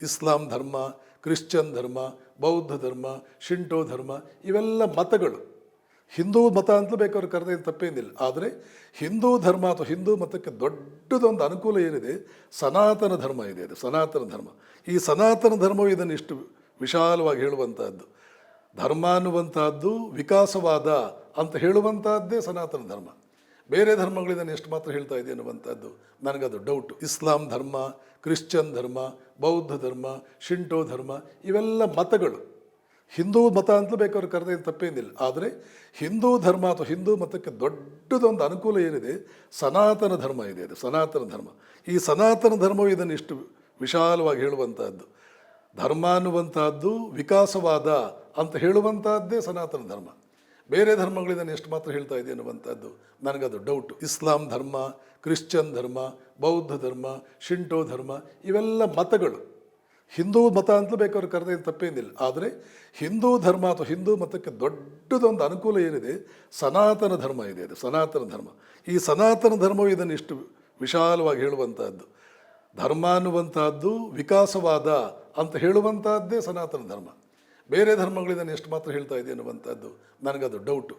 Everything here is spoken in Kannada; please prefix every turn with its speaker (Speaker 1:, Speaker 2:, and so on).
Speaker 1: ಇಸ್ಲಾಂ ಧರ್ಮ, ಕ್ರಿಶ್ಚಿಯನ್ ಧರ್ಮ, ಬೌದ್ಧ ಧರ್ಮ, ಶಿಂಟೋ ಧರ್ಮ ಇವೆಲ್ಲ ಮತಗಳು. ಹಿಂದೂ ಮತ ಅಂತಲೂ ಬೇಕಾದ್ರೆ ಕರೆದೇನು ತಪ್ಪೇನಿಲ್ಲ. ಆದರೆ ಹಿಂದೂ ಧರ್ಮ ಅಥವಾ ಹಿಂದೂ ಮತಕ್ಕೆ ದೊಡ್ಡದೊಂದು ಅನುಕೂಲ ಏನಿದೆ, ಸನಾತನ ಧರ್ಮ ಇದೆ. ಅದು ಸನಾತನ ಧರ್ಮ. ಈ ಸನಾತನ ಧರ್ಮವು ಇದನ್ನು ಇಷ್ಟು ವಿಶಾಲವಾಗಿ ಹೇಳುವಂತಹದ್ದು. ಧರ್ಮ ಅನ್ನುವಂತಹದ್ದು ವಿಕಾಸವಾದ ಅಂತ ಹೇಳುವಂತಹದ್ದೇ ಸನಾತನ ಧರ್ಮ. ಬೇರೆ ಧರ್ಮಗಳು ಇದನ್ನು ಎಷ್ಟು ಮಾತ್ರ ಹೇಳ್ತಾ ಇದೆ ಅನ್ನುವಂಥದ್ದು ನನಗದು ಡೌಟು. ಇಸ್ಲಾಂ ಧರ್ಮ, ಕ್ರಿಶ್ಚಿಯನ್ ಧರ್ಮ, ಬೌದ್ಧ ಧರ್ಮ, ಶಿಂಟೋ ಧರ್ಮ ಇವೆಲ್ಲ ಮತಗಳು. ಹಿಂದೂ ಮತ ಅಂತಲೂ ಬೇಕಾದ್ರೆ ಕರೆದೇನು ತಪ್ಪೇನಿಲ್ಲ. ಆದರೆ ಹಿಂದೂ ಧರ್ಮ ಅಥವಾ ಹಿಂದೂ ಮತಕ್ಕೆ ದೊಡ್ಡದೊಂದು ಅನುಕೂಲ ಏನಿದೆ, ಸನಾತನ ಧರ್ಮ ಇದೆ. ಅದು ಸನಾತನ ಧರ್ಮ. ಈ ಸನಾತನ ಧರ್ಮವು ಇದನ್ನು ಇಷ್ಟು ವಿಶಾಲವಾಗಿ ಹೇಳುವಂತಹದ್ದು. ಧರ್ಮ ಅನ್ನುವಂತಹದ್ದು ವಿಕಾಸವಾದ ಅಂತ ಹೇಳುವಂತಹದ್ದೇ ಸನಾತನ ಧರ್ಮ. ಬೇರೆ ಧರ್ಮಗಳು ಇದನ್ನು ಎಷ್ಟು ಮಾತ್ರ ಹೇಳ್ತಾ ಇದೆ ಅನ್ನುವಂಥದ್ದು ನನಗದು ಡೌಟು. ಇಸ್ಲಾಂ ಧರ್ಮ, ಕ್ರಿಶ್ಚಿಯನ್ ಧರ್ಮ, ಬೌದ್ಧ ಧರ್ಮ, ಶಿಂಟೋ ಧರ್ಮ ಇವೆಲ್ಲ ಮತಗಳು. ಹಿಂದೂ ಮತ ಅಂತಲೂ ಬೇಕಾದ್ರೆ ಕರೆದೇನು ತಪ್ಪೇನಿಲ್ಲ. ಆದರೆ ಹಿಂದೂ ಧರ್ಮ ಅಥವಾ ಹಿಂದೂ ಮತಕ್ಕೆ ದೊಡ್ಡದೊಂದು ಅನುಕೂಲ ಏನಿದೆ, ಸನಾತನ ಧರ್ಮ ಇದೆ. ಅದು ಸನಾತನ ಧರ್ಮ. ಈ ಸನಾತನ ಧರ್ಮವು ಇದನ್ನು ಇಷ್ಟು ವಿಶಾಲವಾಗಿ ಹೇಳುವಂತಹದ್ದು. ಧರ್ಮ ಅನ್ನುವಂತಹದ್ದು ವಿಕಾಸವಾದ ಅಂತ ಹೇಳುವಂತಹದ್ದೇ ಸನಾತನ ಧರ್ಮ. ಬೇರೆ ಧರ್ಮಗಳು ಇದನ್ನು ಎಷ್ಟು ಮಾತ್ರ ಹೇಳ್ತಾ ಇದೆ ಅನ್ನುವಂಥದ್ದು ನನಗದು ಡೌಟು.